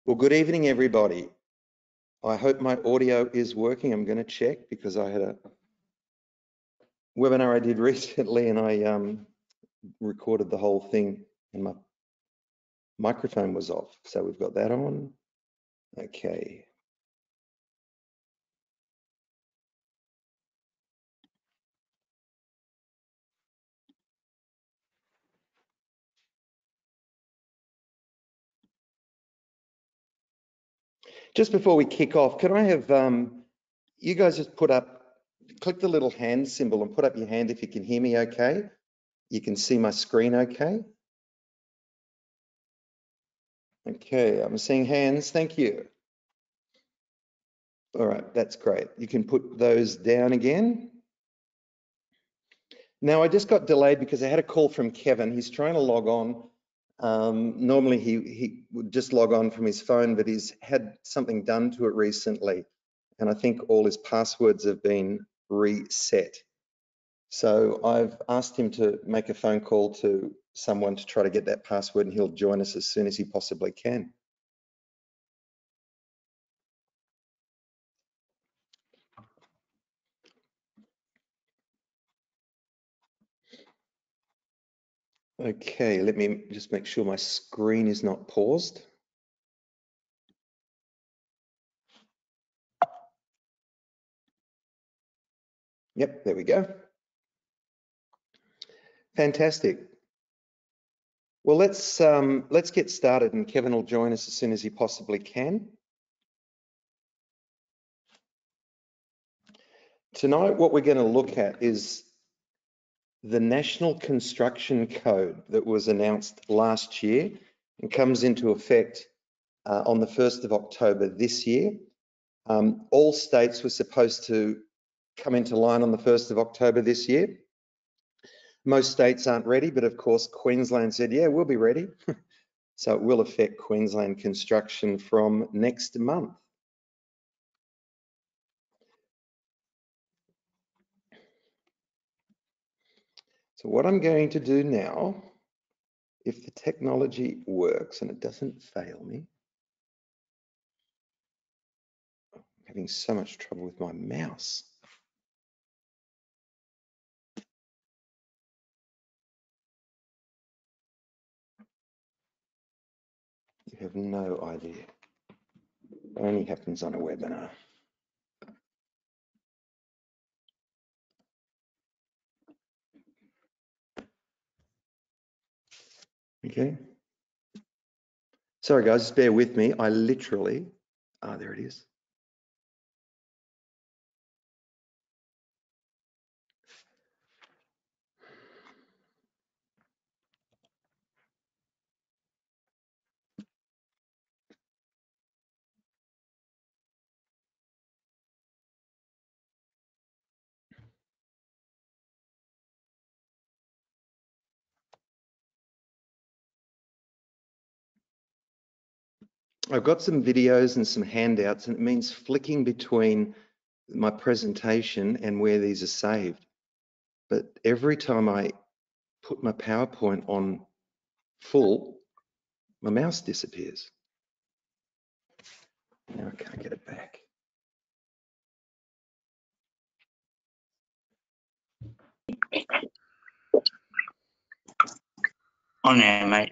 Well, good evening, everybody. I hope my audio is working. I'm going to check because I had a webinar I did recently and I recorded the whole thing and my microphone was off. So we've got that on. Okay. Just before we kick off, can I have you guys just click the little hand symbol and put up your hand if you can hear me okay. You can see my screen okay. Okay, I'm seeing hands, thank you. All right, that's great. You can put those down again. Now, I just got delayed because I had a call from Kevin. He's trying to log on. Normally he would just log on from his phone, but he's had something done to it recently. And I think all his passwords have been reset. So I've asked him to make a phone call to someone to try to get that password, and he'll join us as soon as he possibly can. Okay, let me just make sure my screen is not paused. Yep, there we go. Fantastic. Well, let's get started, and Kevin will join us as soon as he possibly can. Tonight, what we're going to look at is the National Construction Code that was announced last year and comes into effect on the 1st of October this year. All states were supposed to come into line on the 1st of October this year. Most states aren't ready, but of course, Queensland said, yeah, we'll be ready. So it will affect Queensland construction from next month. So what I'm going to do now, if the technology works and it doesn't fail me, I'm having so much trouble with my mouse. You have no idea. It only happens on a webinar. Okay. Sorry guys, just bear with me. I literally, there it is. I've got some videos and some handouts, and it means flicking between my presentation and where these are saved. But every time I put my PowerPoint on full, my mouse disappears. Now I can't get it back. On there, mate.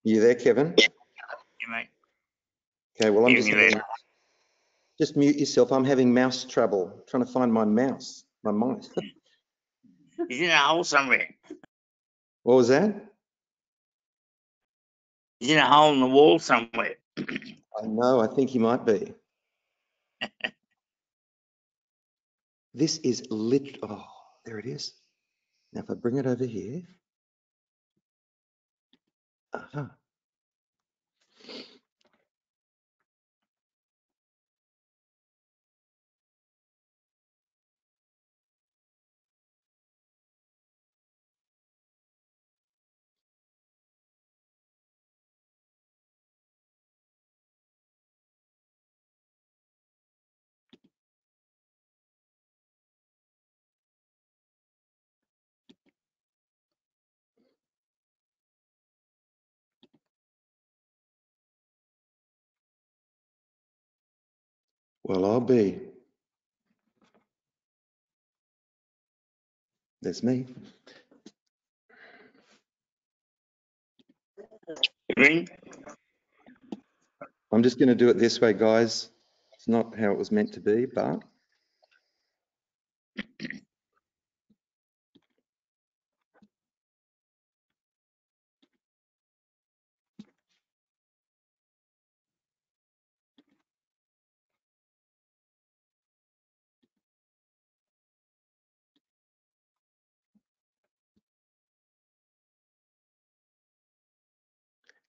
You there, Kevin? Yeah, mate. Okay, well, I'm just mute yourself. I'm having mouse trouble trying to find my mouse, my mice. He's in a hole somewhere. What was that? He's in a hole in the wall somewhere. I know, I think he might be. This is oh, there it is. Now, if I bring it over here. Uh-huh. Well, I'll be. That's me. Green? I'm just going to do it this way, guys. It's not how it was meant to be, but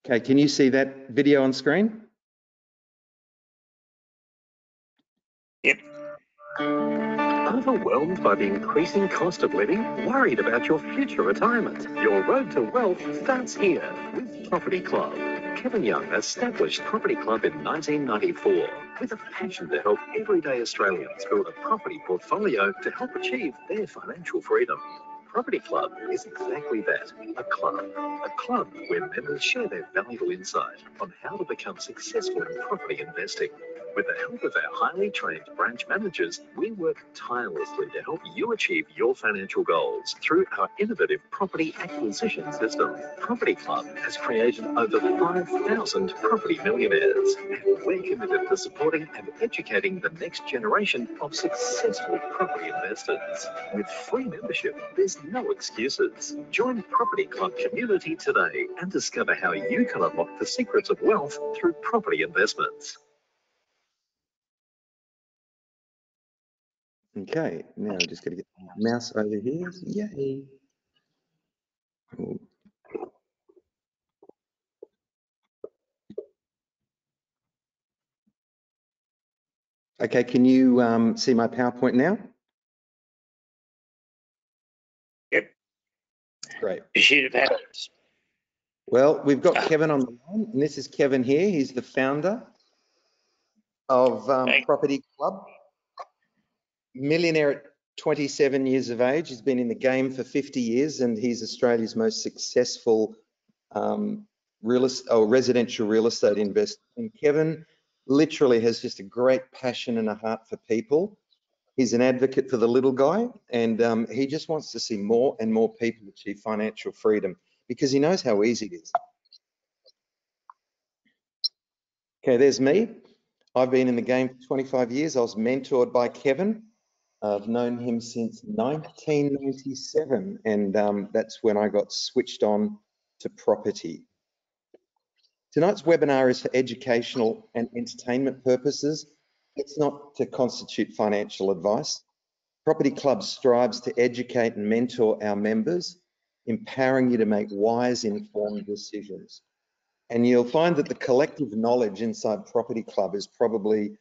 okay. Can you see that video on screen? Yep. Overwhelmed by the increasing cost of living? Worried about your future retirement? Your road to wealth starts here with Property Club. Kevin Young established Property Club in 1994 with a passion to help everyday Australians build a property portfolio to help achieve their financial freedom. Property Club is exactly that, a club where members share their valuable insight on how to become successful in property investing. With the help of our highly trained branch managers, we work tirelessly to help you achieve your financial goals through our innovative property acquisition system. Property Club has created over 5,000 property millionaires, and we're committed to supporting and educating the next generation of successful property investors. With free membership, there's no excuses. Join Property Club community today and discover how you can unlock the secrets of wealth through property investments. Okay, now I'm just going to get the mouse over here. Yay. Cool. Okay, can you see my PowerPoint now? Yep. Great. You should have had it. Well, we've got Kevin on the line, and this is Kevin here. He's the founder of Property Club. Millionaire at 27 years of age. He's been in the game for 50 years, and he's Australia's most successful residential real estate investor. And Kevin literally has just a great passion and a heart for people. He's an advocate for the little guy, and he just wants to see more and more people achieve financial freedom because he knows how easy it is. Okay, there's me. I've been in the game for 25 years. I was mentored by Kevin. I've known him since 1997, and that's when I got switched on to property. Tonight's webinar is for educational and entertainment purposes. It's not to constitute financial advice. Property Club strives to educate and mentor our members, empowering you to make wise, informed decisions. And you'll find that the collective knowledge inside Property Club is probably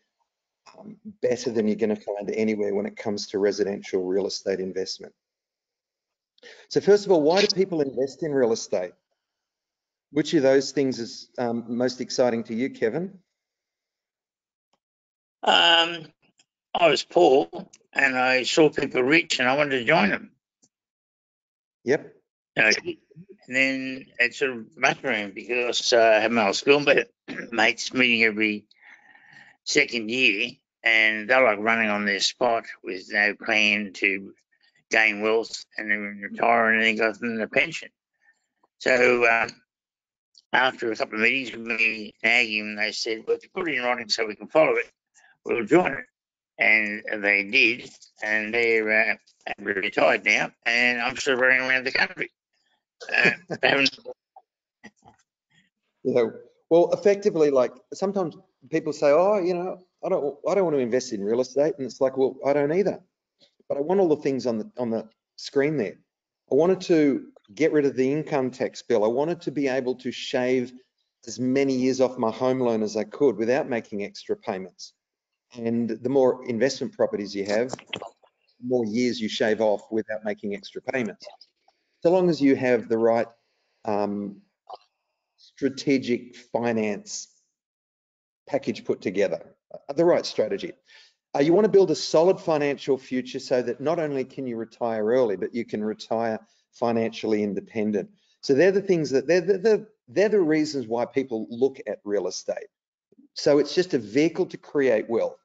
better than you're going to find anywhere when it comes to residential real estate investment. So first of all, why do people invest in real estate? Which of those things is most exciting to you, Kevin? I was poor and I saw people rich and I wanted to join them. Yep. And then it sort of muttering because I have my old schoolmates meeting every second year, and they're like running on their spot with no plan to gain wealth and then retire and then go from the pension. So after a couple of meetings with me nagging, they said, well, if you put it in writing so we can follow it, we'll join it. And they did, and they're retired now, and I'm still running around the country. Yeah. Well, effectively, like sometimes people say, "Oh, you know, I don't want to invest in real estate," and it's like, well, I don't either, but I want all the things on the screen there. I wanted to get rid of the income tax bill. I wanted to be able to shave as many years off my home loan as I could without making extra payments. And the more investment properties you have, the more years you shave off without making extra payments. So long as you have the right strategic finance package put together, the right strategy. You want to build a solid financial future so that not only can you retire early, but you can retire financially independent. So they're the things that they're the reasons why people look at real estate. So it's just a vehicle to create wealth.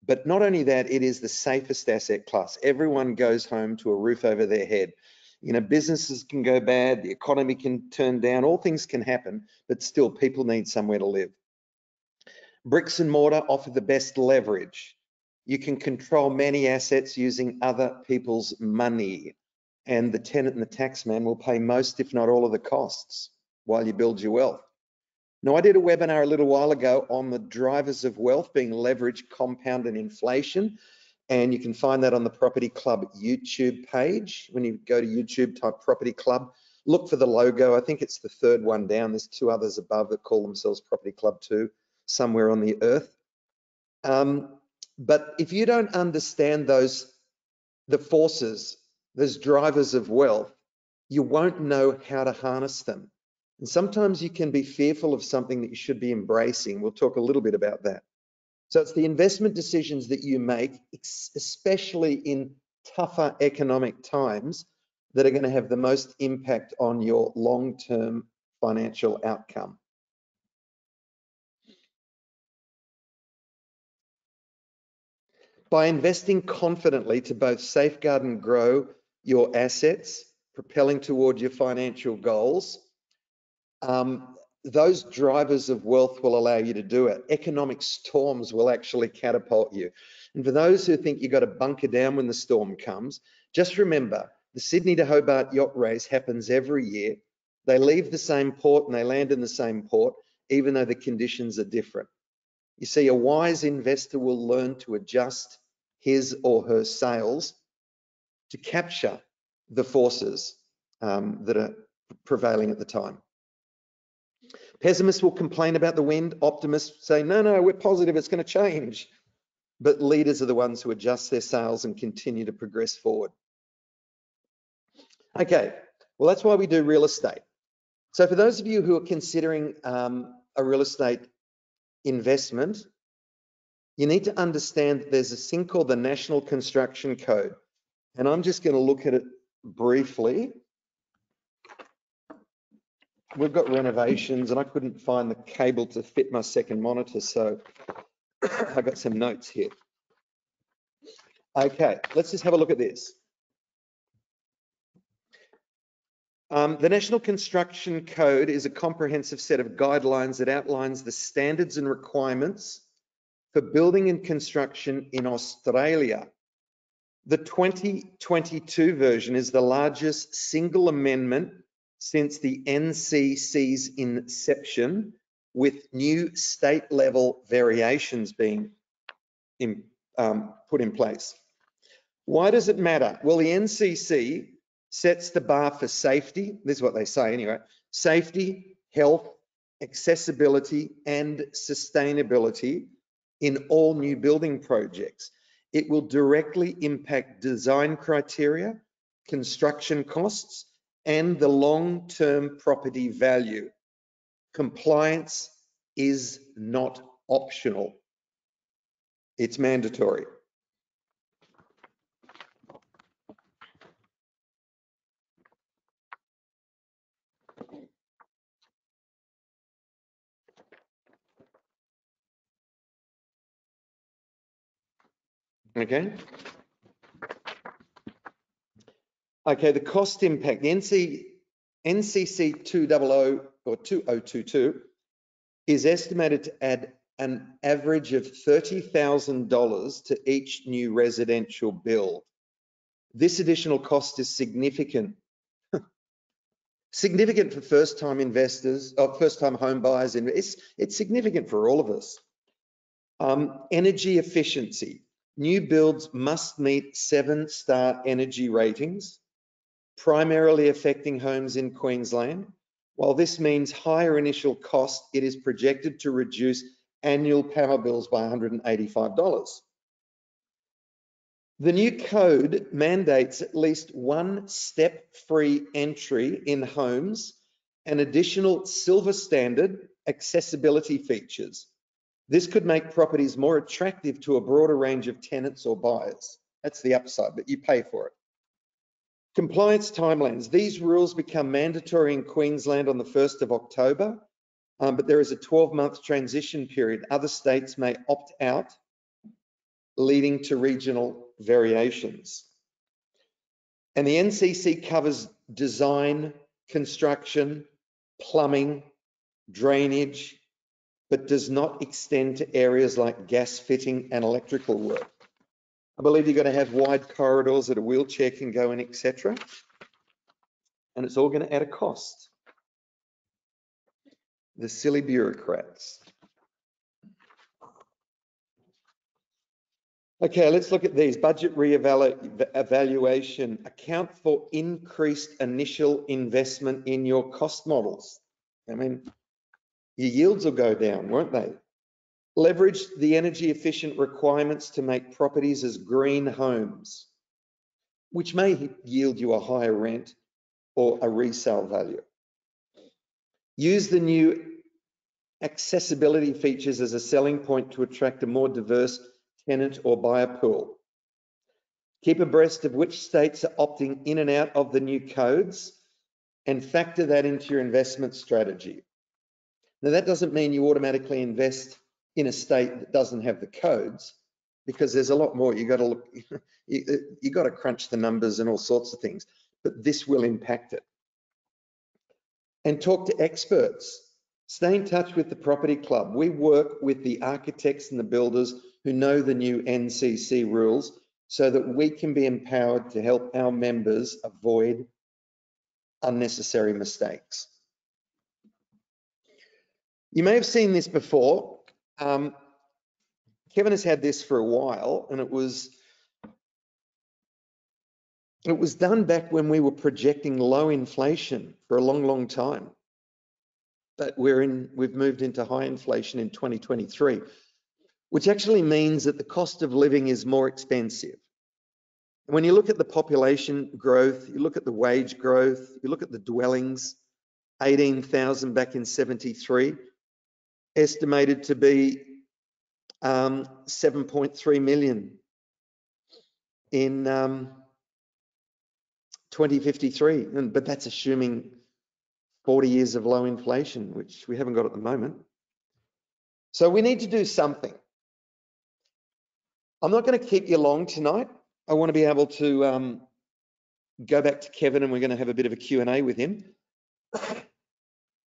But not only that, it is the safest asset class. Everyone goes home to a roof over their head. You know, businesses can go bad, the economy can turn down, all things can happen, but still people need somewhere to live. Bricks and mortar offer the best leverage. You can control many assets using other people's money, and the tenant and the taxman will pay most, if not all, of the costs while you build your wealth. Now, I did a webinar a little while ago on the drivers of wealth being leverage, compound, and inflation. And you can find that on the Property Club YouTube page. When you go to YouTube, type Property Club, look for the logo. I think it's the third one down. There's two others above that call themselves Property Club 2, somewhere on the earth. But if you don't understand the forces, those drivers of wealth, you won't know how to harness them. And sometimes you can be fearful of something that you should be embracing. We'll talk a little bit about that. So it's the investment decisions that you make, especially in tougher economic times, that are going to have the most impact on your long-term financial outcome. By investing confidently to both safeguard and grow your assets, propelling toward your financial goals, those drivers of wealth will allow you to do it. Economic storms will actually catapult you. And for those who think you've got to bunker down when the storm comes, just remember the Sydney to Hobart yacht race happens every year. They leave the same port and they land in the same port, even though the conditions are different. You see, a wise investor will learn to adjust his or her sails to capture the forces that are prevailing at the time. Pessimists will complain about the wind. Optimists say, no, we're positive, it's going to change. But leaders are the ones who adjust their sails and continue to progress forward. Okay, well, that's why we do real estate. So for those of you who are considering a real estate investment, you need to understand that there's a thing called the National Construction Code. And I'm just going to look at it briefly. We've got renovations and I couldn't find the cable to fit my second monitor, so I got some notes here. Okay, let's just have a look at this. The National Construction Code is a comprehensive set of guidelines that outlines the standards and requirements for building and construction in Australia. The 2022 version is the largest single amendment since the NCC's inception, with new state level variations being put in place. Why does it matter? Well, the NCC sets the bar for safety. This is what they say anyway: safety, health, accessibility, and sustainability in all new building projects. It will directly impact design criteria, construction costs, and the long-term property value. Compliance is not optional. It's mandatory. Okay. Okay, the cost impact. The NCC 200 or 2022 is estimated to add an average of $30,000 to each new residential build. This additional cost is significant. Significant for first-time investors, or first-time home buyers. It's significant for all of us. Energy efficiency. New builds must meet 7-star energy ratings, primarily affecting homes in Queensland. While this means higher initial cost, it is projected to reduce annual power bills by $185. The new code mandates at least one step-free entry in homes and additional silver standard accessibility features. This could make properties more attractive to a broader range of tenants or buyers. That's the upside, but you pay for it. Compliance timelines. These rules become mandatory in Queensland on the 1st of October, but there is a 12-month transition period. Other states may opt out leading to regional variations. And the NCC covers design, construction, plumbing, drainage, but does not extend to areas like gas fitting and electrical work. I believe you've got to have wide corridors that a wheelchair can go in, etc. And it's all going to add a cost. The silly bureaucrats. Okay, let's look at these. Budget re-evaluation. Account for increased initial investment in your cost models. I mean, your yields will go down, won't they? Leverage the energy efficient requirements to make properties as green homes, which may yield you a higher rent or a resale value. Use the new accessibility features as a selling point to attract a more diverse tenant or buyer pool. Keep abreast of which states are opting in and out of the new codes and factor that into your investment strategy. Now, that doesn't mean you automatically invest in a state that doesn't have the codes, because there's a lot more. You got to look, you got to crunch the numbers and all sorts of things, but this will impact it. And talk to experts. Stay in touch with the property club. We work with the architects and the builders who know the new NCC rules so that we can be empowered to help our members avoid unnecessary mistakes. You may have seen this before. Kevin has had this for a while, and it was done back when we were projecting low inflation for a long, long time. But we've moved into high inflation in 2023, which actually means that the cost of living is more expensive. And when you look at the population growth, you look at the wage growth, you look at the dwellings, 18,000 back in 73, estimated to be 7.3 million in 2053, but that's assuming 40 years of low inflation, which we haven't got at the moment. So we need to do something. I'm not going to keep you long tonight. I want to be able to go back to Kevin, and we're going to have a bit of a Q&A with him.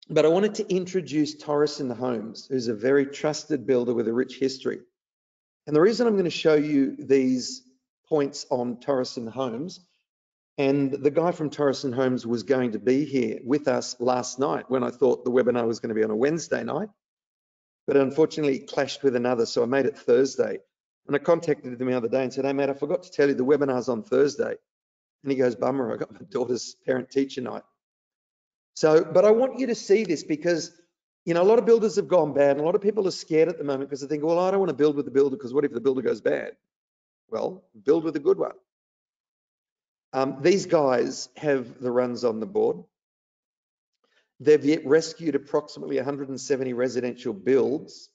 But I wanted to introduce Torrison Homes, who's a very trusted builder with a rich history. And the reason I'm going to show you these points on Torrison Homes, and the guy from Torrison Homes was going to be here with us last night when I thought the webinar was going to be on a Wednesday night, but unfortunately it clashed with another, so I made it Thursday. And I contacted him the other day and said, hey mate, I forgot to tell you the webinar's on Thursday. And he goes, bummer, I got my daughter's parent-teacher night. So, but I want you to see this because, you know, a lot of builders have gone bad, and a lot of people are scared at the moment because they think, well, I don't want to build with the builder because what if the builder goes bad? Well, build with a good one. These guys have the runs on the board. They've yet rescued approximately 170 residential builds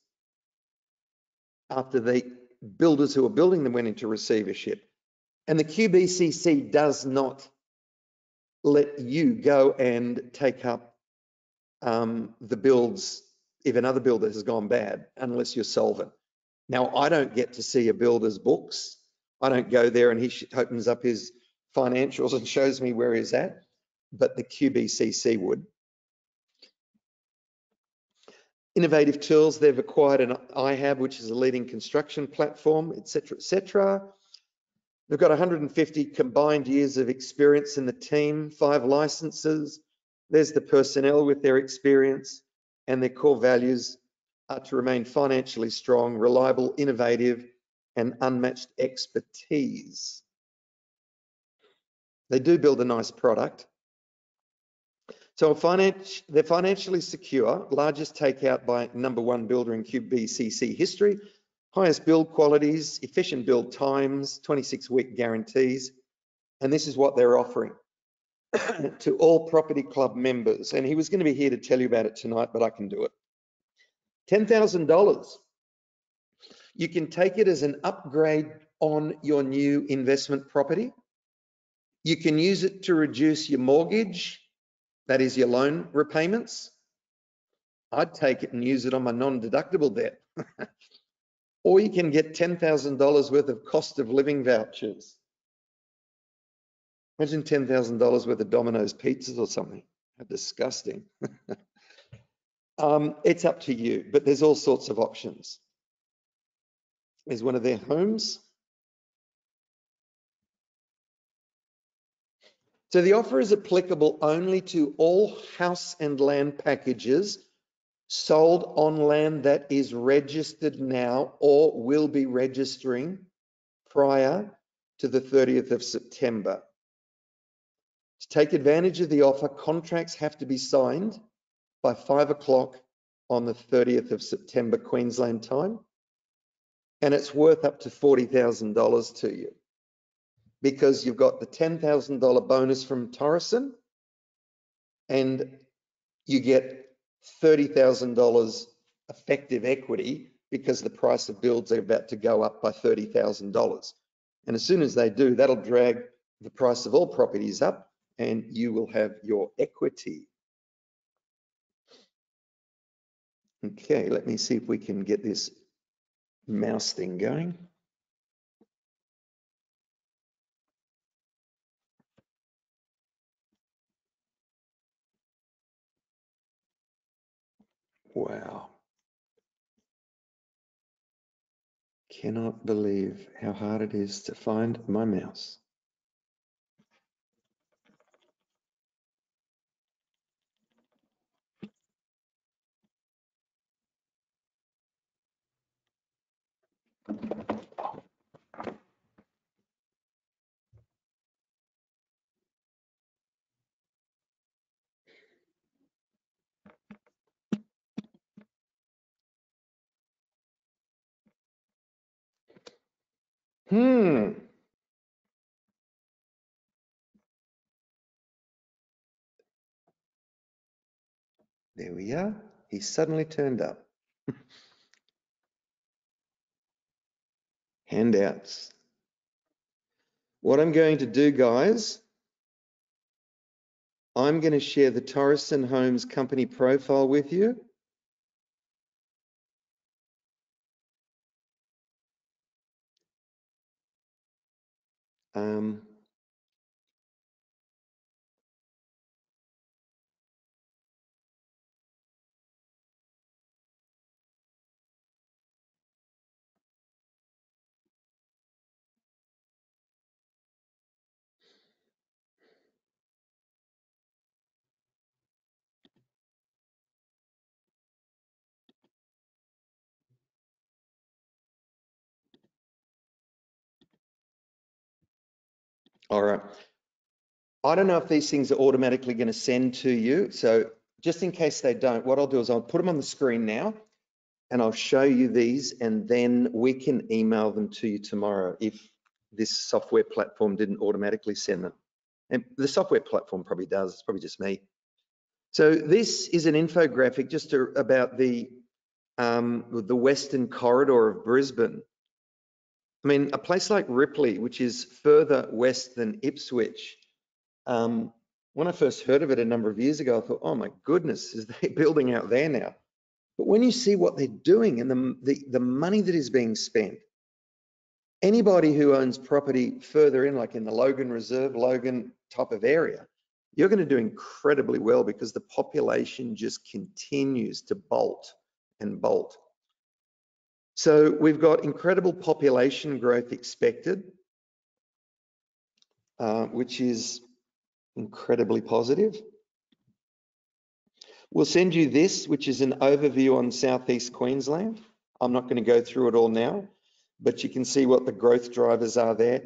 after the builders who are building them went into receivership. And the QBCC does not let you go and take up the builds if another builder has gone bad unless you're solvent. Now, I don't get to see a builder's books. I don't go there and he opens up his financials and shows me where he's at, but the QBCC would. Innovative tools, they've acquired an iHab, which is a leading construction platform, etc., etc. They've got 150 combined years of experience in the team, 5 licenses. There's the personnel with their experience, and their core values are to remain financially strong, reliable, innovative, and unmatched expertise. They do build a nice product. So they're financially secure, largest takeout by #1 builder in QBCC history, highest build qualities, efficient build times, 26-week guarantees, and this is what they're offering to all Property Club members. And he was going to be here to tell you about it tonight, but I can do it. $10,000. You can take it as an upgrade on your new investment property. You can use it to reduce your mortgage, that is your loan repayments. I'd take it and use it on my non-deductible debt. or you can get $10,000 worth of cost of living vouchers. Imagine $10,000 worth of Domino's pizzas or something. How disgusting. It's up to you, but there's all sorts of options. There's one of their homes. So the offer is applicable only to all house and land packages sold on land that is registered now or will be registering prior to the 30th of September. To take advantage of the offer, contracts have to be signed by 5 o'clock on the 30th of September Queensland time, and it's worth up to $40,000 to you because you've got the $10,000 bonus from Torreson and you get $30,000 effective equity because the price of builds are about to go up by $30,000. And as soon as they do, that'll drag the price of all properties up and you will have your equity. Okay, let me see if we can get this mouse thing going. Wow. Cannot believe how hard it is to find my mouse. There we are. He suddenly turned up. Handouts. What I'm going to do, guys, I'm going to share the Torreson Homes company profile with you. All right. I don't know if these things are automatically going to send to you. So just in case they don't, what I'll do is I'll put them on the screen now and I'll show you these and then we can email them to you tomorrow if this software platform didn't automatically send them. And the software platform probably does, it's probably just me. So this is an infographic just about the western corridor of Brisbane. I mean, a place like Ripley, which is further west than Ipswich, when I first heard of it a number of years ago, I thought, oh my goodness, is they building out there now? But when you see what they're doing and the money that is being spent, anybody who owns property further in, like in the Logan Reserve, Logan type of area, you're going to do incredibly well because the population just continues to bolt and bolt. So we've got incredible population growth expected, which is incredibly positive. We'll send you this, which is an overview on Southeast Queensland. I'm not going to go through it all now, but you can see what the growth drivers are there.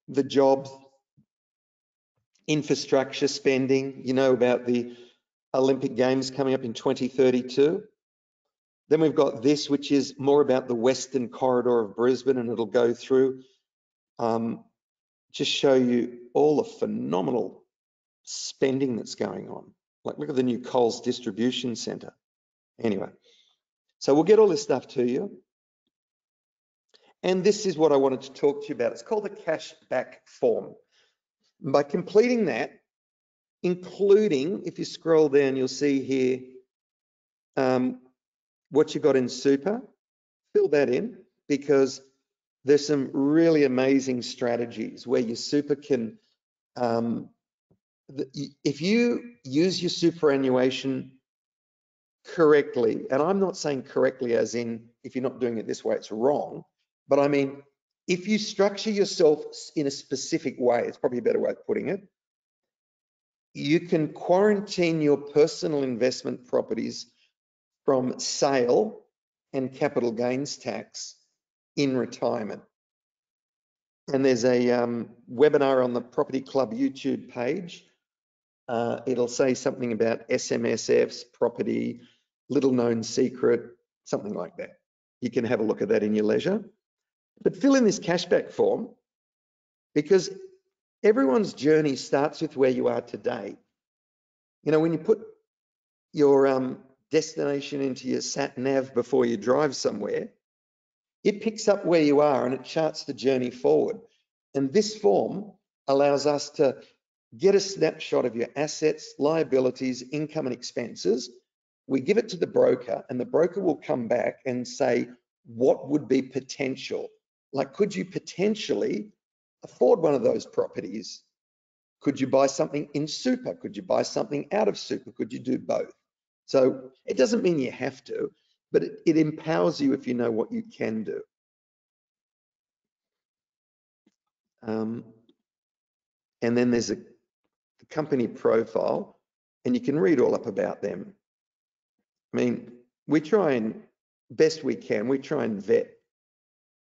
The jobs, infrastructure spending, you know about the Olympic Games coming up in 2032. Then we've got this, which is more about the western corridor of Brisbane, and it'll go through, just show you all the phenomenal spending that's going on. Like, look at the new Coles distribution centre. Anyway, so we'll get all this stuff to you. And this is what I wanted to talk to you about. It's called the cashback form. By completing that, including, if you scroll down, you'll see here what you got in super, fill that in, because there's some really amazing strategies where your super can, if you use your superannuation correctly, and I'm not saying correctly as in if you're not doing it this way, it's wrong, but I mean, if you structure yourself in a specific way, it's probably a better way of putting it, you can quarantine your personal investment properties from sale and capital gains tax in retirement. And there's a webinar on the Property Club YouTube page. It'll say something about SMSFs, property, little known secret, something like that. You can have a look at that in your leisure. But fill in this cashback form, because everyone's journey starts with where you are today. You know, when you put your destination into your sat nav before you drive somewhere, it picks up where you are and it charts the journey forward. And this form allows us to get a snapshot of your assets, liabilities, income and expenses. We give it to the broker, and the broker will come back and say, what would be potential? Like, could you potentially afford one of those properties? Could you buy something in super? Could you buy something out of super? Could you do both? So it doesn't mean you have to, but it empowers you if you know what you can do. And then there's a company profile, and you can read all up about them. I mean, we try and, best we can, we try and vet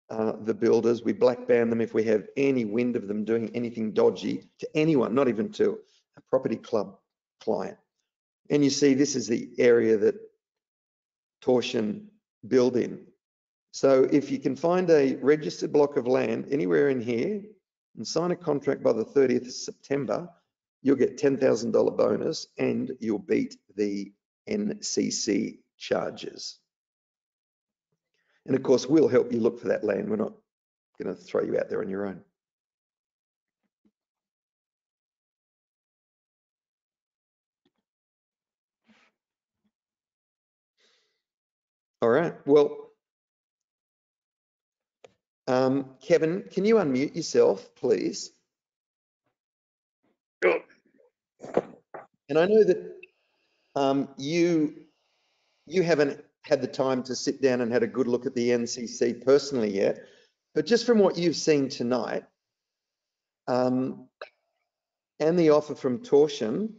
the builders. We black ban them if we have any wind of them doing anything dodgy to anyone, not even to a property club client. And you see, this is the area that Torsion build in. So if you can find a registered block of land anywhere in here and sign a contract by the 30th of September, you'll get $10,000 bonus and you'll beat the NCC charges. And of course, we'll help you look for that land. We're not going to throw you out there on your own. All right, well, Kevin, can you unmute yourself, please? Sure. And I know that you haven't had the time to sit down and had a good look at the NCC personally yet, but just from what you've seen tonight, and the offer from Torsion,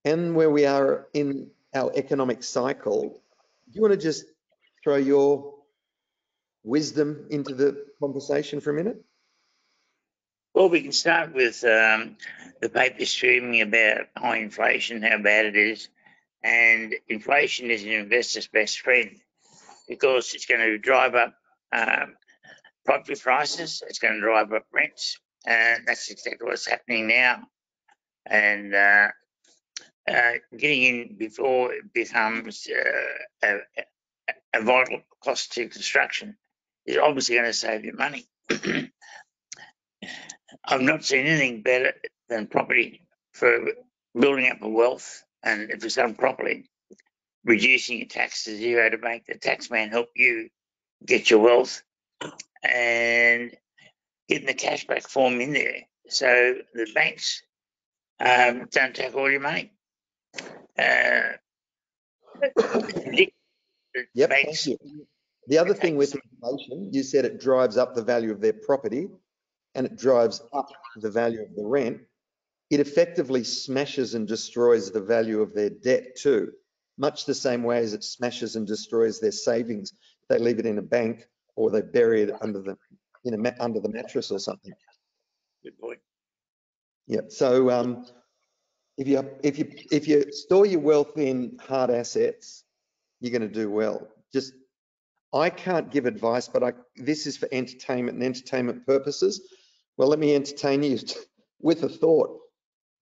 and where we are in our economic cycle, do you want to just throw your wisdom into the conversation for a minute? Well, we can start with the paper streaming about high inflation, how bad it is. And inflation is an investor's best friend, because it's going to drive up property prices, it's going to drive up rents, and that's exactly what's happening now. And getting in before it becomes a vital cost to construction is obviously going to save you money. I've not seen anything better than property for building up a wealth, and if it's done properly, reducing your tax to zero to make the taxman help you get your wealth, and getting the cashback form in there so the banks don't take all your money. Yep, thank you. The other thing with inflation, you said it drives up the value of their property and it drives up the value of the rent. It effectively smashes and destroys the value of their debt too, much the same way as it smashes and destroys their savings. They leave it in a bank or they bury it under the under the mattress or something. Good point. Yeah. So if you store your wealth in hard assets, you're going to do well. Just, I can't give advice, but this is for entertainment and entertainment purposes. Well, let me entertain you with a thought.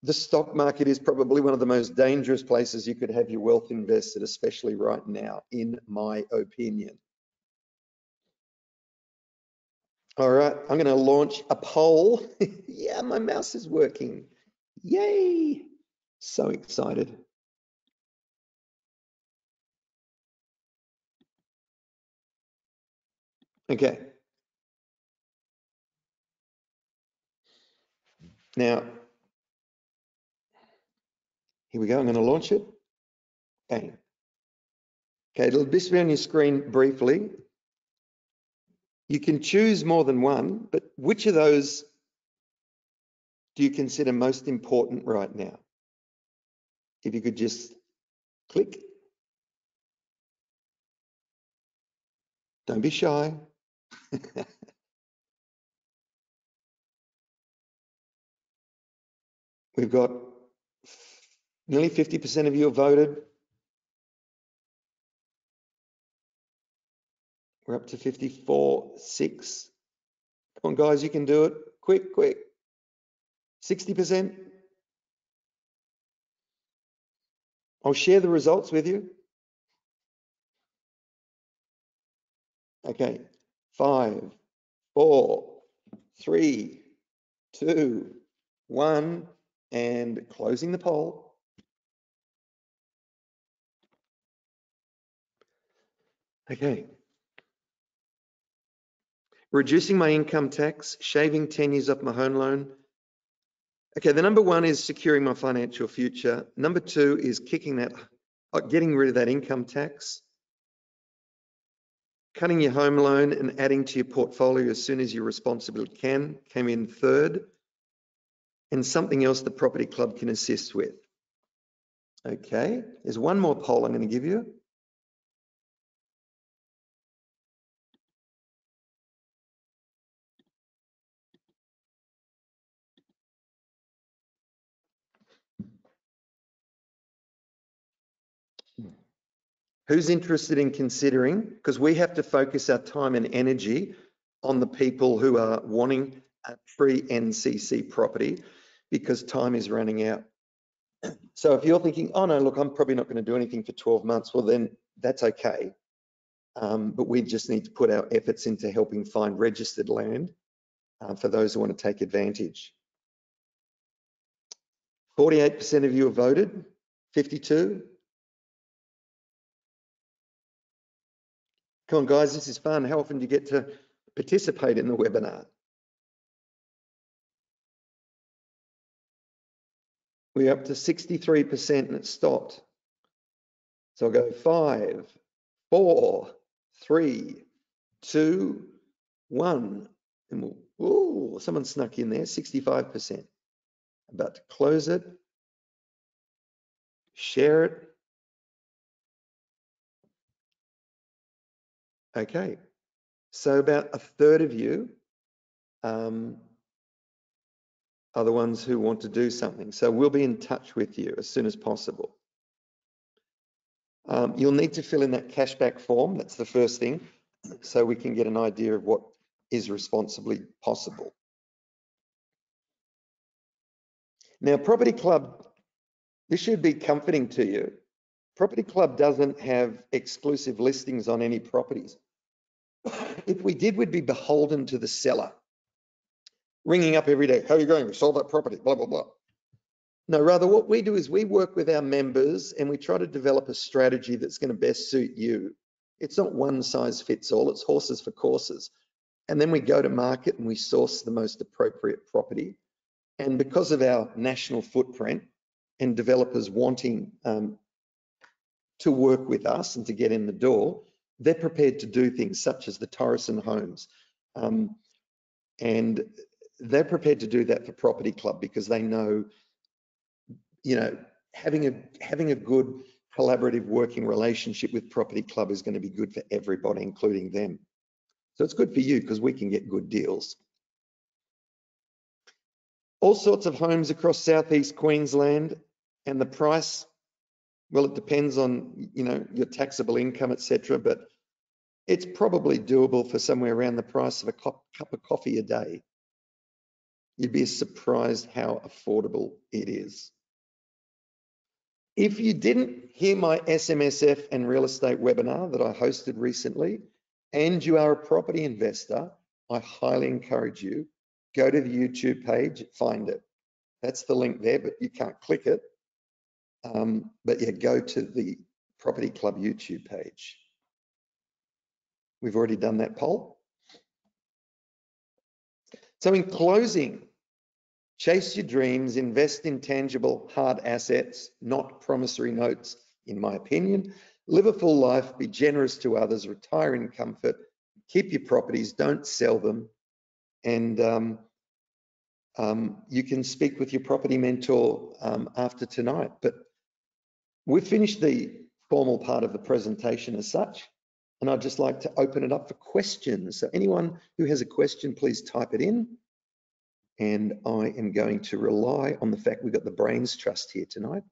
The stock market is probably one of the most dangerous places you could have your wealth invested, especially right now, in my opinion. All right, I'm going to launch a poll. Yeah, my mouse is working. Yay. So excited. Okay. Now, here we go. I'm going to launch it. Bang. Okay, it'll display on your screen briefly. You can choose more than one, but which of those do you consider most important right now? If you could just click. Don't be shy. We've got nearly 50% of you have voted. We're up to 54.6. Come on, guys, you can do it. Quick, quick. 60%. I'll share the results with you. Okay, 5, 4, 3, 2, 1, and closing the poll. Okay. Reducing my income tax, shaving 10 years off my home loan. Okay, the number one is securing my financial future. Number two is getting rid of that income tax. Cutting your home loan and adding to your portfolio as soon as you responsibly can came in third. And something else the Property Club can assist with. Okay, there's one more poll I'm going to give you. Who's interested in considering, because we have to focus our time and energy on the people who are wanting a pre-NCC property because time is running out. So if you're thinking, oh no, look, I'm probably not going to do anything for 12 months, well then that's okay. But we just need to put our efforts into helping find registered land for those who want to take advantage. 48% of you have voted, 52. Come on, guys, this is fun. How often do you get to participate in the webinar? We're up to 63% and it stopped. So I'll go 5, 4, 3, 2, 1. And we'll, someone snuck in there, 65%. About to close it. Share it. Okay. So about a third of you are the ones who want to do something. So we'll be in touch with you as soon as possible. You'll need to fill in that cashback form. That's the first thing, so we can get an idea of what is responsibly possible. Now, Property Club, this should be comforting to you. Property Club doesn't have exclusive listings on any properties. If we did, we'd be beholden to the seller, ringing up every day, how are you going? We sold that property, blah, blah, blah. No, rather what we do is we work with our members and we try to develop a strategy that's going to best suit you. It's not one size fits all, it's horses for courses. And then we go to market and we source the most appropriate property. And because of our national footprint and developers wanting to work with us and to get in the door, they're prepared to do things such as the Torreson homes. And they're prepared to do that for Property Club because they know, you know, having a good collaborative working relationship with Property Club is going to be good for everybody, including them. So it's good for you because we can get good deals. All sorts of homes across southeast Queensland, and the price, well, it depends on, you know, your taxable income, etc. But it's probably doable for somewhere around the price of a cup of coffee a day. You'd be surprised how affordable it is. If you didn't hear my SMSF and real estate webinar that I hosted recently, and you are a property investor, I highly encourage you, go to the YouTube page, find it. That's the link there, but you can't click it. But yeah, go to the Property Club YouTube page. We've already done that poll. So in closing, chase your dreams, invest in tangible hard assets, not promissory notes, in my opinion. Live a full life, be generous to others, retire in comfort, keep your properties, don't sell them. And you can speak with your property mentor after tonight. But we've finished the formal part of the presentation as such, and I'd just like to open it up for questions. So anyone who has a question, please type it in. And I am going to rely on the fact we've got the Brains Trust here tonight.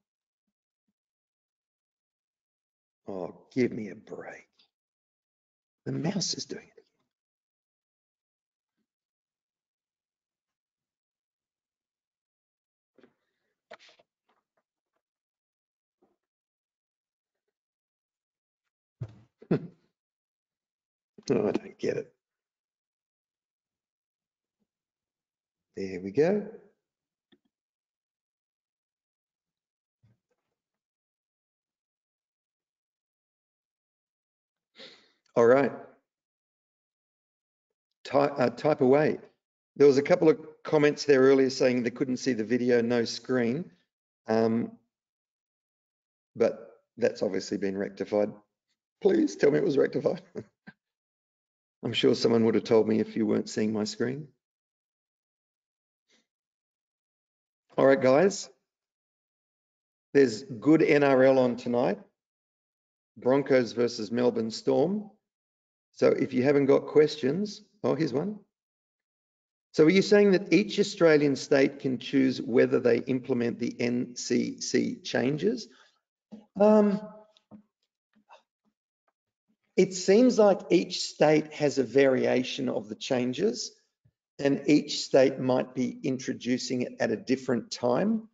Oh, give me a break. The mouse is doing it. Oh, I don't get it. There we go. All right. Type away. There was a couple of comments there earlier saying they couldn't see the video, no screen. But that's obviously been rectified. Please tell me it was rectified. I'm sure someone would have told me if you weren't seeing my screen. All right, guys. There's good NRL on tonight. Broncos versus Melbourne Storm. So if you haven't got questions, oh, here's one. So are you saying that each Australian state can choose whether they implement the NCC changes? It seems like each state has a variation of the changes, and each state might be introducing it at a different time.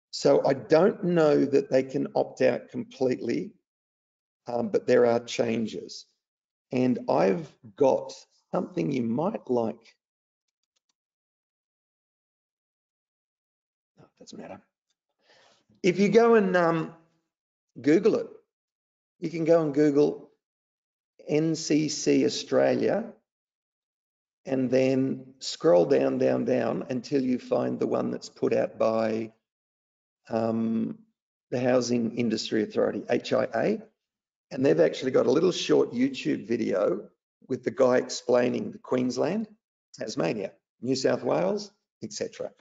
So I don't know that they can opt out completely, but there are changes. And I've got something you might like. No, it doesn't matter. If you go and Google it, you can go and Google NCC Australia and then scroll down, down, down until you find the one that's put out by the Housing Industry Authority, HIA. And they've actually got a little short YouTube video with the guy explaining the Queensland, Tasmania, New South Wales, etc.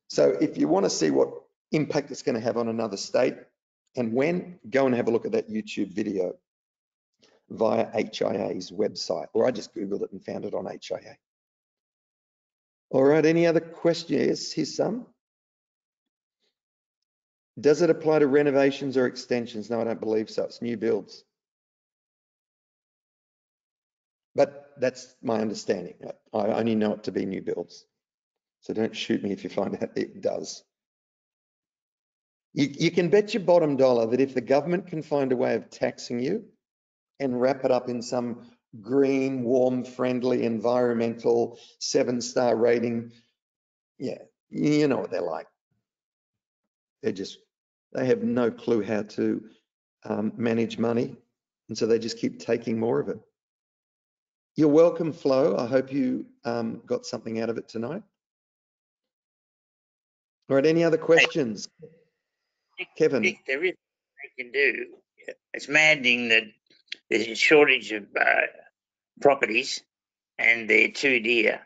So if you want to see what impact it's going to have on another state and when, go and have a look at that YouTube video via HIA's website, or I just Googled it and found it on HIA. All right, any other questions? Yes, here's some. Does it apply to renovations or extensions? No, I don't believe so. It's new builds. But that's my understanding. I only know it to be new builds. So don't shoot me if you find out it does. You can bet your bottom dollar that if the government can find a way of taxing you and wrap it up in some green, warm, friendly, environmental 7-star rating, yeah, you know what they're like. They have no clue how to manage money. And so they just keep taking more of it. You're welcome, Flo. I hope you got something out of it tonight. All right, any other questions? Kevin. Dick, there is they can do. It's maddening that there's a shortage of properties and they're too dear,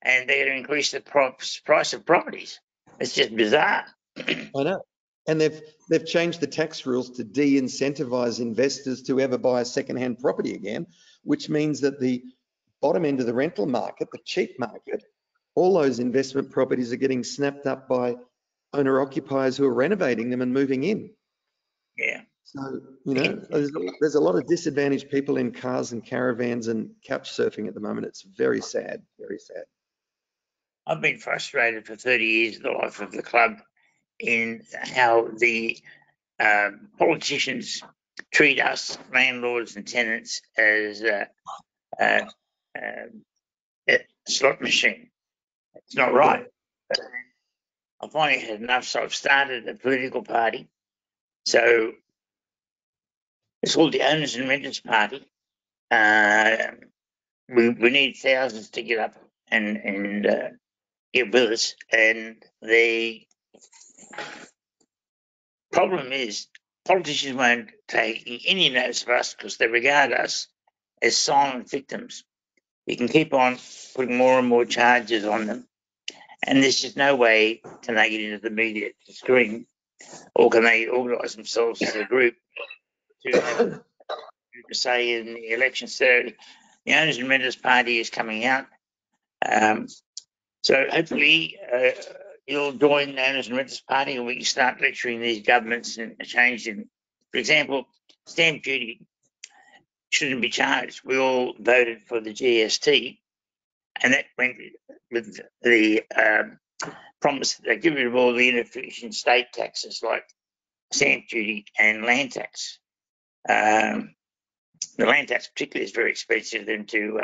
and they're going to increase the price of properties. It's just bizarre. I know. And they've changed the tax rules to de-incentivize investors to ever buy a second-hand property again, which means that the bottom end of the rental market, the cheap market, all those investment properties are getting snapped up by owner-occupiers who are renovating them and moving in. Yeah. So, you know, there's a lot of disadvantaged people in cars and caravans and couch surfing at the moment. It's very sad, very sad. I've been frustrated for 30 years of the life of the club in how the politicians treat us landlords and tenants as a slot machine. It's not right. I finally had enough, so I've started a political party. So it's called the Owners and Renters Party. We need thousands to get up and get with us. And the problem is politicians won't take any notice of us because they regard us as silent victims. You can keep on putting more and more charges on them, and there's just no way can they get into the media to scream, or can they organise themselves as a group to have a say in the election. So the Owners and Renters Party is coming out. So hopefully you'll join the Owners and Renters Party, and we can start lecturing these governments and change them. For example, stamp duty shouldn't be charged. We all voted for the GST, and that went with the promise that they get rid of all the inefficient state taxes like stamp duty and land tax. The land tax particularly is very expensive then to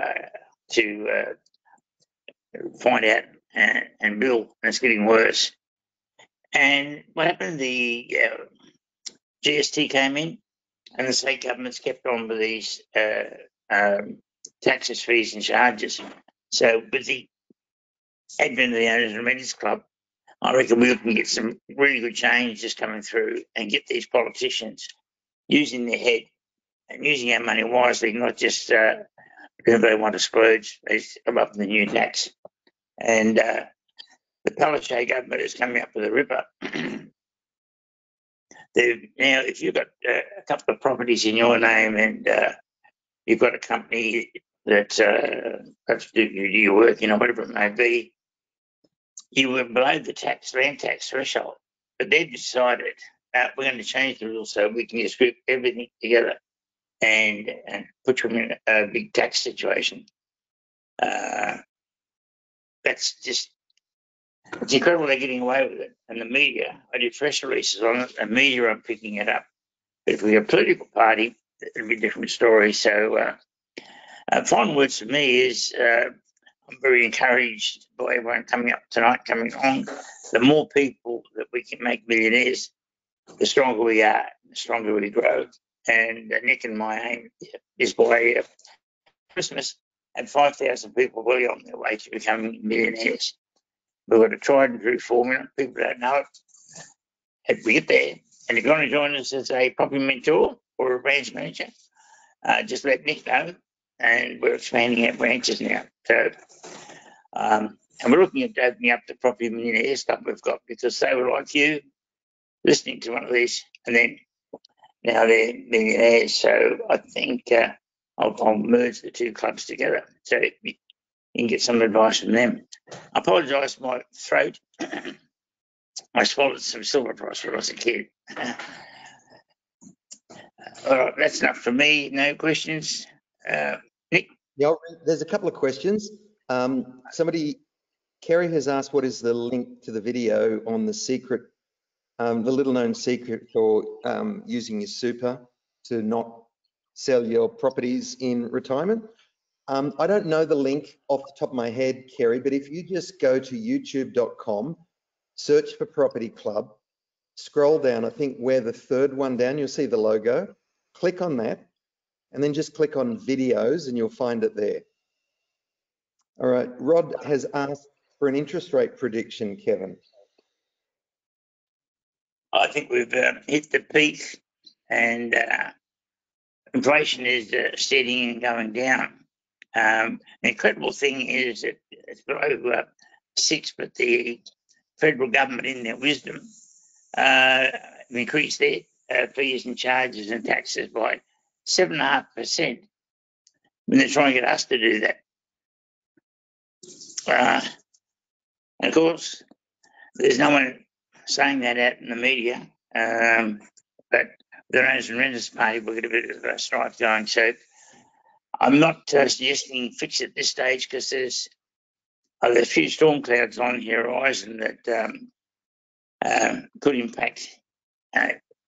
find out and bill, and it's getting worse. And what happened? The GST came in, and the state governments kept on with these taxes, fees, and charges. So, with the advent of the Owners and Renters Club, I reckon we can get some really good changes coming through and get these politicians using their head and using our money wisely, not just because they want to splurge, they come up with a new tax. And the Palaszczuk government is coming up with a ripper. Now, if you've got a couple of properties in your name and you've got a company that perhaps do your work, whatever it may be, you were below the land tax threshold. But they've decided we're going to change the rules so we can just group everything together and put you in a big tax situation. That's just, it's incredible they're getting away with it. And the media, I did press releases on it, and media are picking it up. But if we have a political party, it'll be a different story. So, final words for me is I'm very encouraged by everyone coming on. The more people that we can make millionaires, the stronger we are, the stronger we grow. And Nick and my aim is by Christmas, have 5,000 people really on their way to becoming millionaires. We've got a tried and true formula. People don't know it. If we get there, and if you want to join us as a property mentor or a branch manager, just let Nick know. And we're expanding our branches now. So, and we're looking at opening up the property millionaire stuff we've got, because they were like you, listening to one of these, and then now they're millionaires. So I think I'll merge the two clubs together so you can get some advice from them. I apologise for my throat. I swallowed some silver cross when I was a kid. All right, that's enough for me. No questions. Nick? Yeah, there's a couple of questions. Kerry has asked, what is the link to the video on the secret, the little known secret for using your super to not sell your properties in retirement? I don't know the link off the top of my head, Kerry, but if you just go to youtube.com, search for Property Club, scroll down, I think we're the third one down, you'll see the logo, click on that, and then just click on videos and you'll find it there. All right, Rod has asked for an interest rate prediction, Kevin. I think we've hit the peak, and inflation is steadying and going down. The incredible thing is that it's below 6, but the federal government, in their wisdom, increased their fees and charges and taxes by 7.5%. When they're trying to get us to do that. And of course, there's no one saying that out in the media, but the Owners and Renters Party will get a bit of a strife going. So I'm not suggesting fix it at this stage, because there's a few storm clouds on the horizon that could impact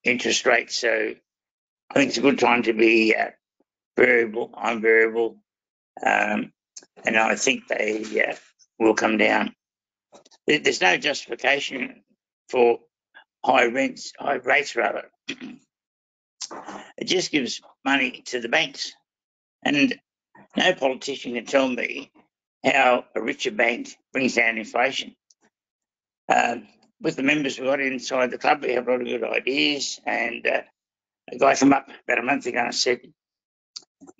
interest rates. So I think it's a good time to be variable. I'm variable, and I think they will come down. There's no justification for high rates rather. It just gives money to the banks, and no politician can tell me how a richer bank brings down inflation. With the members we've got inside the club, we have a lot of good ideas. And a guy came up about a month ago and said,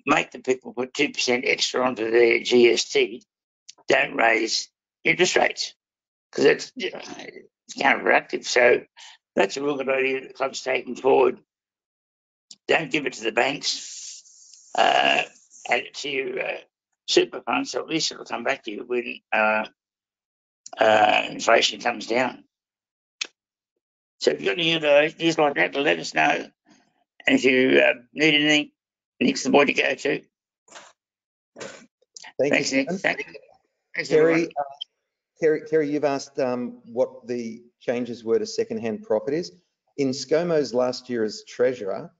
make the people put 2% extra onto their GST. Don't raise interest rates, because it's counterproductive. So that's a real good idea that the club's taking forward. Don't give it to the banks. Add it to your super fund, so at least it'll come back to you when inflation comes down. So if you've got any ideas like that, let us know. And if you need anything, Nick's the boy to go to. Thanks, you, Nick. Thanks, Terry, you've asked what the changes were to second-hand properties. In ScoMo's last year as treasurer,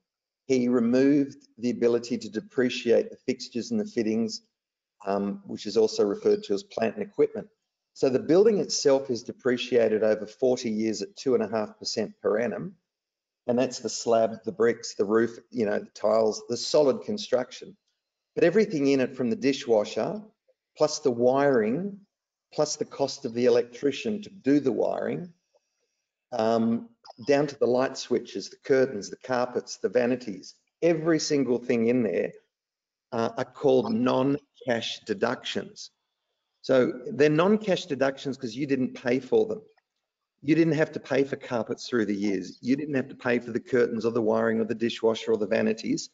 he removed the ability to depreciate the fixtures and the fittings, which is also referred to as plant and equipment. So the building itself is depreciated over 40 years at 2.5% per annum. And that's the slab, the bricks, the roof, the tiles, the solid construction. But everything in it, from the dishwasher, plus the wiring, plus the cost of the electrician to do the wiring, down to the light switches, the curtains, the carpets, the vanities, every single thing in there are called non-cash deductions. So they're non-cash deductions because you didn't pay for them. You didn't have to pay for carpets through the years. You didn't have to pay for the curtains or the wiring or the dishwasher or the vanities.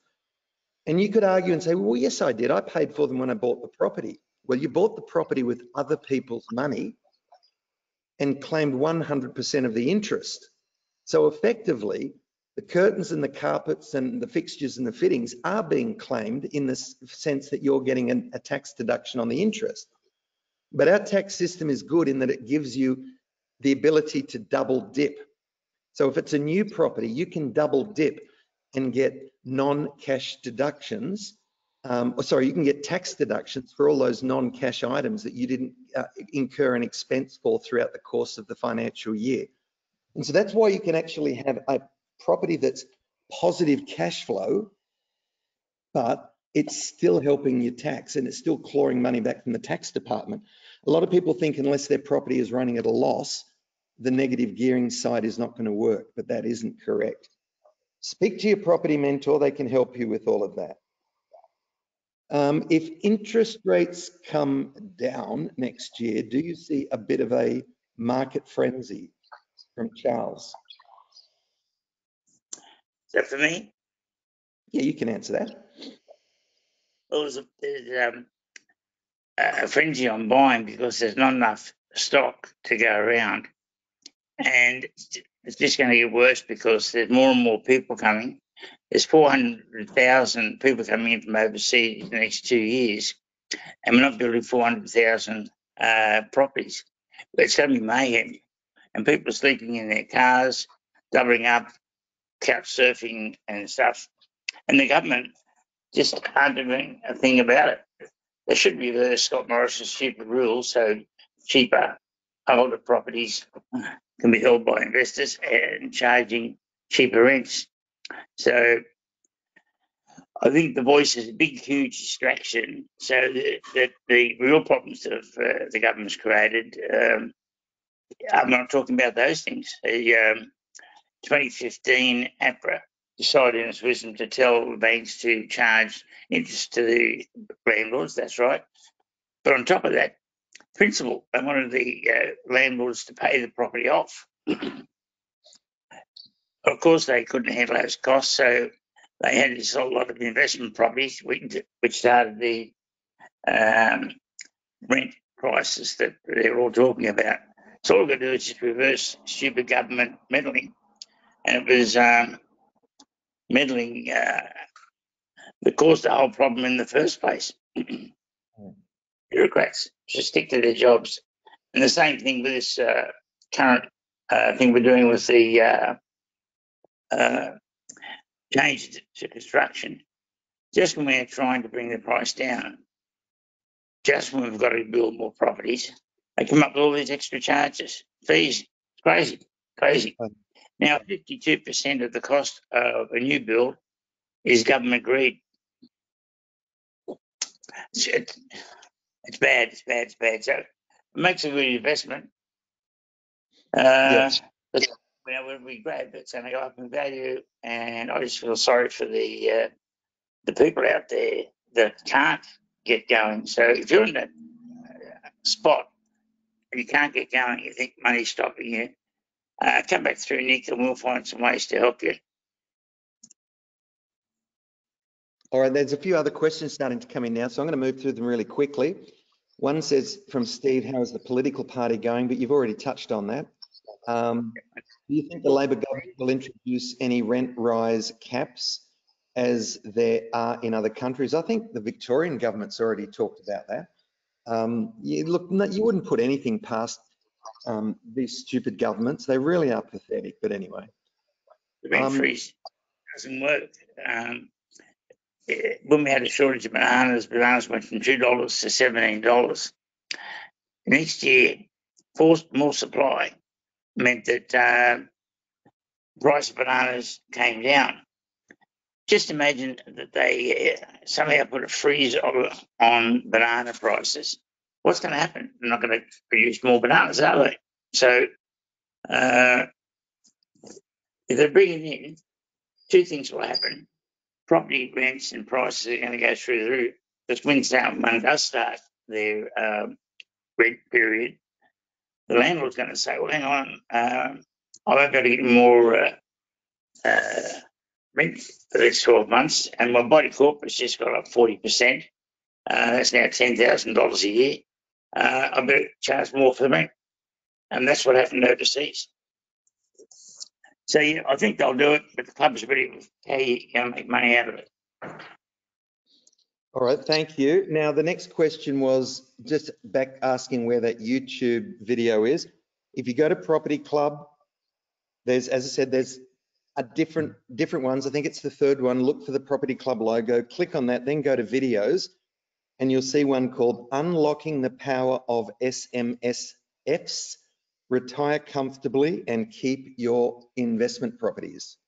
And you could argue and say, well, yes, I did. I paid for them when I bought the property. Well, you bought the property with other people's money and claimed 100% of the interest. So effectively, the curtains and the carpets and the fixtures and the fittings are being claimed in the sense that you're getting a tax deduction on the interest. But our tax system is good in that it gives you the ability to double dip. So if it's a new property, you can double dip and get non-cash deductions. You can get tax deductions for all those non-cash items that you didn't incur an expense for throughout the course of the financial year. And so that's why you can actually have a property that's positive cash flow, but it's still helping your tax and it's still clawing money back from the tax department. A lot of people think unless their property is running at a loss, the negative gearing side is not going to work, but that isn't correct. Speak to your property mentor, they can help you with all of that. If interest rates come down next year, do you see a bit of a market frenzy? From Charles. Is that for me? Yeah, you can answer that. Well, there's a frenzy on buying because there's not enough stock to go around. And it's just going to get worse because there's more and more people coming. There's 400,000 people coming in from overseas in the next 2 years, and we're not building 400,000 properties. It's going to be mayhem, and people are sleeping in their cars, doubling up, couch surfing and stuff. And the government just aren't doing a thing about it. They should reverse Scott Morrison's stupid rules so cheaper, older properties can be held by investors and charging cheaper rents. So I think the voice is a big, huge distraction. So that the real problems that the government's created, I'm not talking about those things. The 2015 APRA decided in its wisdom to tell the banks to charge interest to the landlords, that's right. But on top of that, principal, they wanted the landlords to pay the property off. Of course, they couldn't handle those costs, so they had to sell a lot of investment properties, which started the rent crisis that they're all talking about. So all we've got to do is just reverse stupid government meddling. And it was meddling that caused the whole problem in the first place. Bureaucrats should stick to their jobs. And the same thing with this current thing we're doing with the change to construction. Just when we're trying to bring the price down, just when we've got to build more properties, they come up with all these extra charges, fees. It's crazy. Now, 52% of the cost of a new build is government greed. It's bad. It's bad. It's bad. So it makes a good investment. Yes. But, you know, when we grab, it's going to go up in value, and I just feel sorry for the people out there that can't get going. So if you're in that spot and you can't get going, you think money's stopping you, come back through, Nick, and we'll find some ways to help you. All right, there's a few other questions starting to come in now, so I'm going to move through them really quickly. One says from Steve, how is the political party going? But you've already touched on that. Do you think the Labor government will introduce any rent rise caps as there are in other countries? I think the Victorian government's already talked about that. You wouldn't put anything past these stupid governments. They really are pathetic, but anyway. The rent freeze doesn't work. When we had a shortage of bananas went from $2 to $17. Next year, more supply meant that price of bananas came down. Just imagine that they somehow put a freeze on banana prices. What's going to happen? They're not going to produce more bananas, are they? So if they bring it in, two things will happen. Property rents and prices are going to go through the roof. Because when does start their rent period, the landlord's going to say, well, hang on, I won't be able to get more rent for the next 12 months, and my body corporate's just got up 40%. That's now $10,000 a year. I better charge more for the rent. And that's what happened overseas. So, yeah, I think they'll do it, but the club's ready how you're going to make money out of it. All right, thank you. Now, the next question was just back asking where that YouTube video is. If you go to Property Club, there's, as I said, there's a different ones. I think it's the third one. Look for the Property Club logo, click on that, then go to videos, and you'll see one called Unlocking the Power of SMSFs, Retire Comfortably and Keep Your Investment Properties.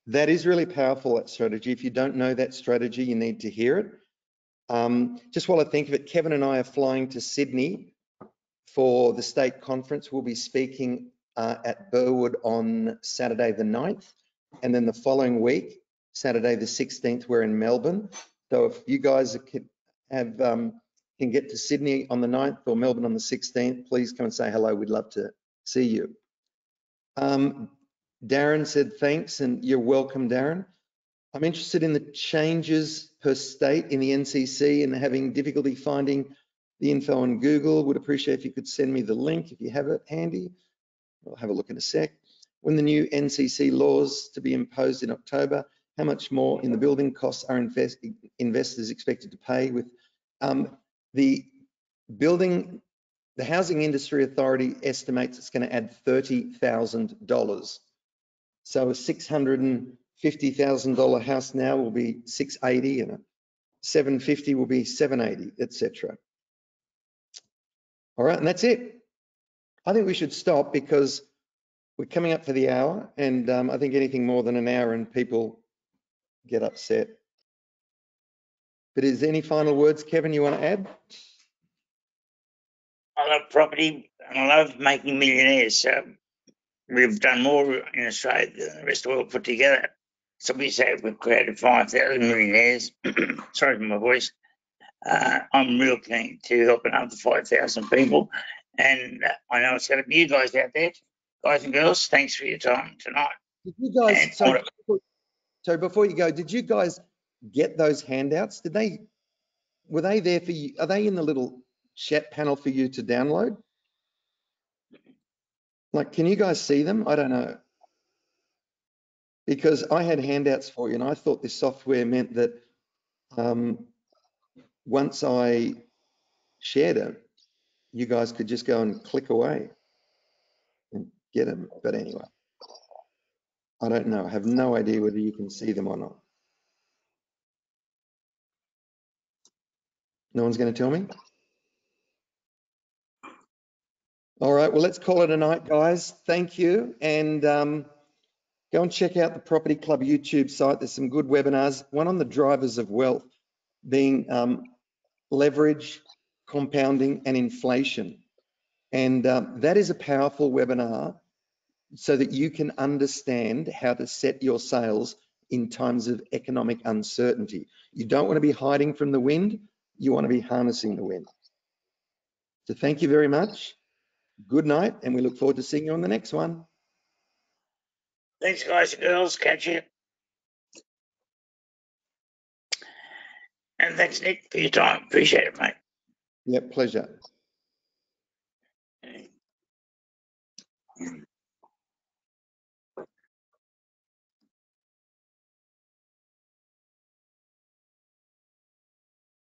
That is really powerful, that strategy. If you don't know that strategy, you need to hear it. Just while I think of it, Kevin and I are flying to Sydney for the state conference. We'll be speaking at Burwood on Saturday the 9th, and then the following week, Saturday the 16th, we're in Melbourne. So if you guys can get to Sydney on the 9th or Melbourne on the 16th, please come and say hello. We'd love to see you. Darren said thanks, and you're welcome, Darren. I'm interested in the changes per state in the NCC and having difficulty finding the info on Google. Would appreciate if you could send me the link if you have it handy. I'll have a look in a sec. When the new NCC laws to be imposed in October, how much more in the building costs are investors expected to pay? With the Housing Industry Authority estimates it's going to add $30,000. So a $650,000 house now will be $680,000, and a $750,000 will be $780,000, etc. All right, and that's it. I think we should stop because we're coming up for the hour, and I think anything more than an hour and people get upset. But is there any final words, Kevin, you want to add? I love property and I love making millionaires. So we've done more in Australia than the rest of the world put together. So we say we've created 5,000 millionaires. Sorry for my voice. I'm real keen to help another 5,000 people. And I know it's going to be you guys out there. Guys and girls, thanks for your time tonight. Did you guys, so before you go, did you guys get those handouts? Were they there for you? Are they in the little chat panel for you to download? Like, can you guys see them? I don't know. Because I had handouts for you, and I thought this software meant that once I shared it, you guys could just go and click away and get them. But anyway, I don't know. I have no idea whether you can see them or not. No one's going to tell me? All right, well, let's call it a night, guys. Thank you. And go and check out the Property Club YouTube site. There's some good webinars. One on the drivers of wealth being leverage, compounding and inflation. And that is a powerful webinar so that you can understand how to set your sails in times of economic uncertainty. You don't want to be hiding from the wind, you want to be harnessing the wind. So thank you very much. Good night, and we look forward to seeing you on the next one. Thanks, guys and girls. Catch you. And thanks, Nick, for your time. Appreciate it, mate. Yeah, pleasure.